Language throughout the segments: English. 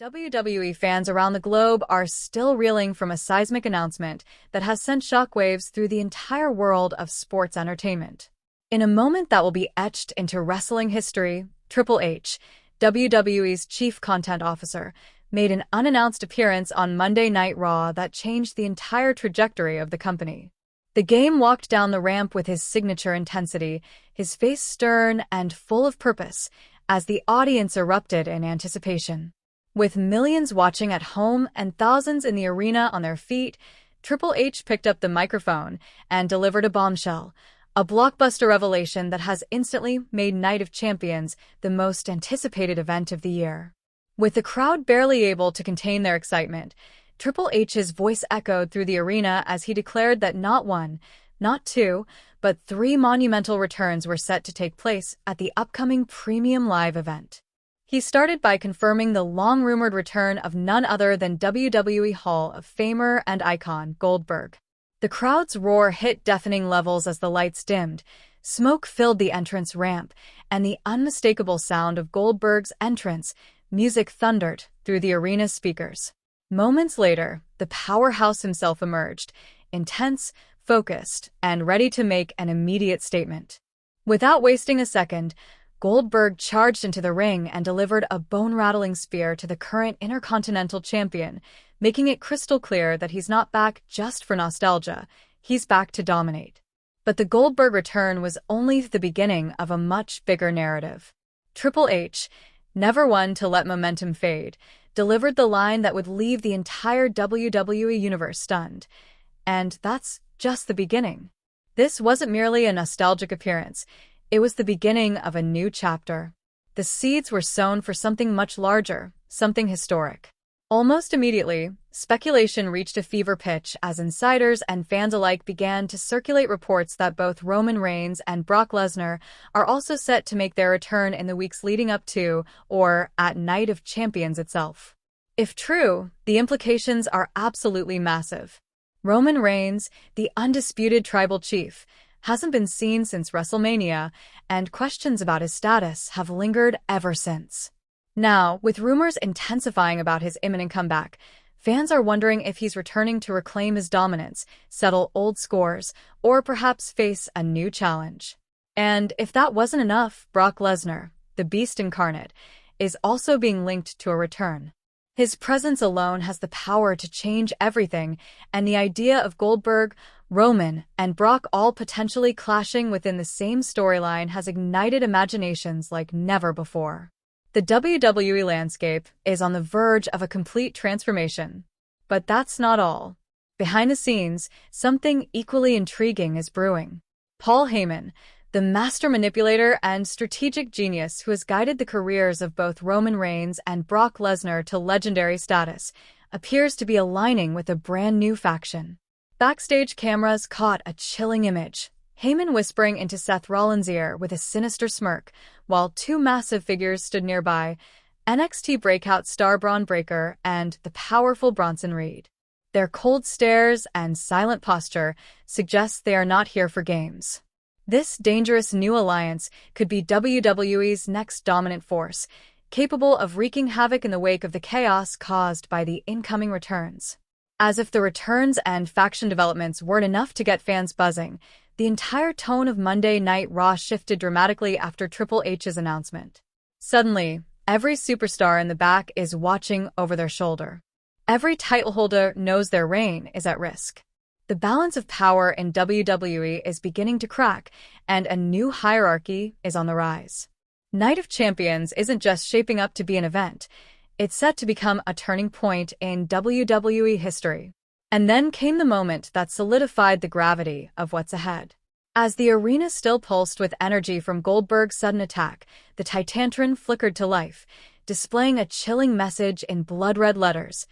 WWE fans around the globe are still reeling from a seismic announcement that has sent shockwaves through the entire world of sports entertainment. In a moment that will be etched into wrestling history, Triple H, WWE's chief content officer, made an unannounced appearance on Monday Night Raw that changed the entire trajectory of the company. The game walked down the ramp with his signature intensity, his face stern and full of purpose, as the audience erupted in anticipation. With millions watching at home and thousands in the arena on their feet, Triple H picked up the microphone and delivered a bombshell, a blockbuster revelation that has instantly made Night of Champions the most anticipated event of the year. With the crowd barely able to contain their excitement, Triple H's voice echoed through the arena as he declared that not one, not two, but three monumental returns were set to take place at the upcoming Premium Live event. He started by confirming the long-rumored return of none other than WWE Hall of Famer and icon Goldberg. The crowd's roar hit deafening levels as the lights dimmed, smoke filled the entrance ramp, and the unmistakable sound of Goldberg's entrance, music thundered through the arena's speakers. Moments later, the powerhouse himself emerged, intense, focused, and ready to make an immediate statement. Without wasting a second, Goldberg charged into the ring and delivered a bone-rattling spear to the current Intercontinental Champion, making it crystal clear that he's not back just for nostalgia, he's back to dominate. But the Goldberg return was only the beginning of a much bigger narrative. Triple H, never one to let momentum fade, delivered the line that would leave the entire WWE universe stunned. And that's just the beginning. This wasn't merely a nostalgic appearance. It was the beginning of a new chapter. The seeds were sown for something much larger, something historic. Almost immediately, speculation reached a fever pitch as insiders and fans alike began to circulate reports that both Roman Reigns and Brock Lesnar are also set to make their return in the weeks leading up to, or at Night of Champions itself. If true, the implications are absolutely massive. Roman Reigns, the undisputed tribal chief, hasn't been seen since WrestleMania, and questions about his status have lingered ever since. Now, with rumors intensifying about his imminent comeback, fans are wondering if he's returning to reclaim his dominance, settle old scores, or perhaps face a new challenge. And if that wasn't enough, Brock Lesnar, the beast incarnate, is also being linked to a return. His presence alone has the power to change everything, and the idea of Goldberg, Roman, and Brock all potentially clashing within the same storyline has ignited imaginations like never before. The WWE landscape is on the verge of a complete transformation. But that's not all. Behind the scenes, something equally intriguing is brewing. Paul Heyman, the master manipulator and strategic genius who has guided the careers of both Roman Reigns and Brock Lesnar to legendary status, appears to be aligning with a brand new faction. Backstage cameras caught a chilling image. Heyman whispering into Seth Rollins' ear with a sinister smirk, while two massive figures stood nearby, NXT breakout star Braun Breaker and the powerful Bronson Reed. Their cold stares and silent posture suggest they are not here for games. This dangerous new alliance could be WWE's next dominant force, capable of wreaking havoc in the wake of the chaos caused by the incoming returns. As if the returns and faction developments weren't enough to get fans buzzing, the entire tone of Monday Night Raw shifted dramatically after Triple H's announcement. Suddenly, every superstar in the back is watching over their shoulder. Every title holder knows their reign is at risk. The balance of power in WWE is beginning to crack, and a new hierarchy is on the rise. Night of Champions isn't just shaping up to be an event. It's set to become a turning point in WWE history. And then came the moment that solidified the gravity of what's ahead. As the arena still pulsed with energy from Goldberg's sudden attack, the Titantron flickered to life, displaying a chilling message in blood-red letters.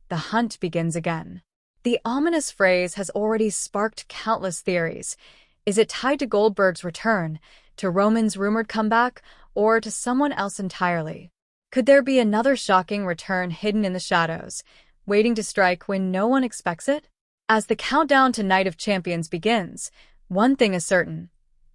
The hunt begins again. The ominous phrase has already sparked countless theories. Is it tied to Goldberg's return, to Roman's rumored comeback, or to someone else entirely? Could there be another shocking return hidden in the shadows, waiting to strike when no one expects it? As the countdown to Night of Champions begins, one thing is certain.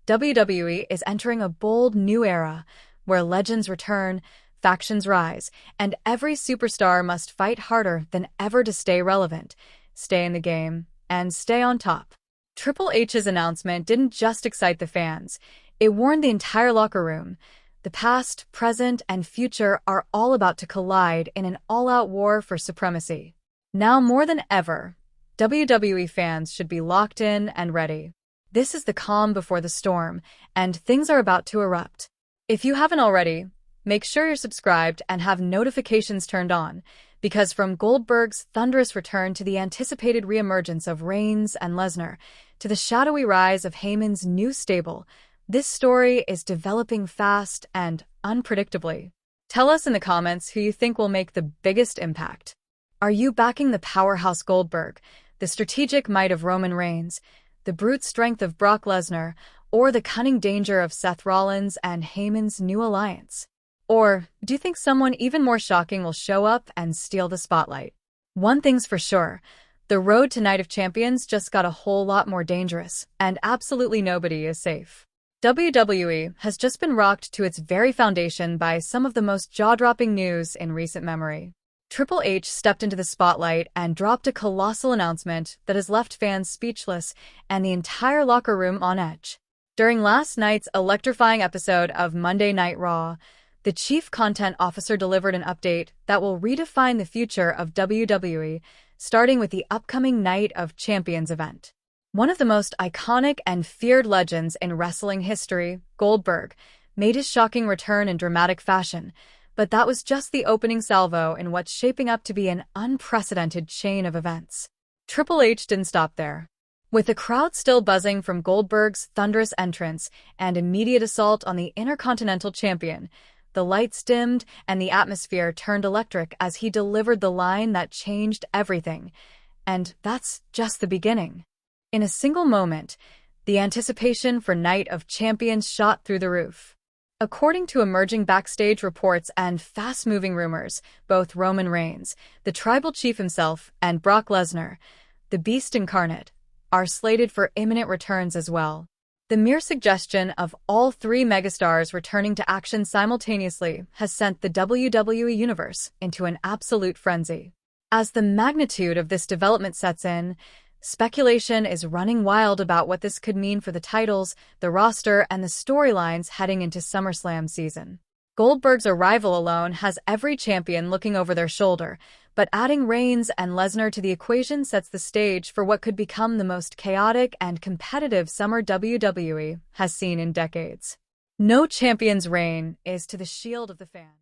WWE is entering a bold new era, where legends return, factions rise, and every superstar must fight harder than ever to stay relevant, stay in the game, and stay on top. Triple H's announcement didn't just excite the fans, it warned the entire locker room. The past, present, and future are all about to collide in an all-out war for supremacy. Now more than ever, WWE fans should be locked in and ready. This is the calm before the storm, and things are about to erupt. If you haven't already, make sure you're subscribed and have notifications turned on, because from Goldberg's thunderous return to the anticipated reemergence of Reigns and Lesnar, to the shadowy rise of Heyman's new stable, this story is developing fast and unpredictably. Tell us in the comments who you think will make the biggest impact. Are you backing the powerhouse Goldberg, the strategic might of Roman Reigns, the brute strength of Brock Lesnar, or the cunning danger of Seth Rollins and Heyman's new alliance? Or do you think someone even more shocking will show up and steal the spotlight? One thing's for sure, the road to Night of Champions just got a whole lot more dangerous, and absolutely nobody is safe. WWE has just been rocked to its very foundation by some of the most jaw-dropping news in recent memory. Triple H stepped into the spotlight and dropped a colossal announcement that has left fans speechless and the entire locker room on edge. During last night's electrifying episode of Monday Night Raw, the Chief Content Officer delivered an update that will redefine the future of WWE, starting with the upcoming Night of Champions event. One of the most iconic and feared legends in wrestling history, Goldberg, made his shocking return in dramatic fashion, but that was just the opening salvo in what's shaping up to be an unprecedented chain of events. Triple H didn't stop there. With the crowd still buzzing from Goldberg's thunderous entrance and immediate assault on the Intercontinental Champion, the lights dimmed and the atmosphere turned electric as he delivered the line that changed everything. And that's just the beginning. In a single moment, the anticipation for Night of Champions shot through the roof. According to emerging backstage reports and fast-moving rumors, both Roman Reigns, the tribal chief himself, and Brock Lesnar, the beast incarnate, are slated for imminent returns as well. The mere suggestion of all three megastars returning to action simultaneously has sent the WWE Universe into an absolute frenzy. As the magnitude of this development sets in, speculation is running wild about what this could mean for the titles, the roster, and the storylines heading into SummerSlam season. Goldberg's arrival alone has every champion looking over their shoulder, but adding Reigns and Lesnar to the equation sets the stage for what could become the most chaotic and competitive summer WWE has seen in decades. No champion's reign is to the shield of the fan.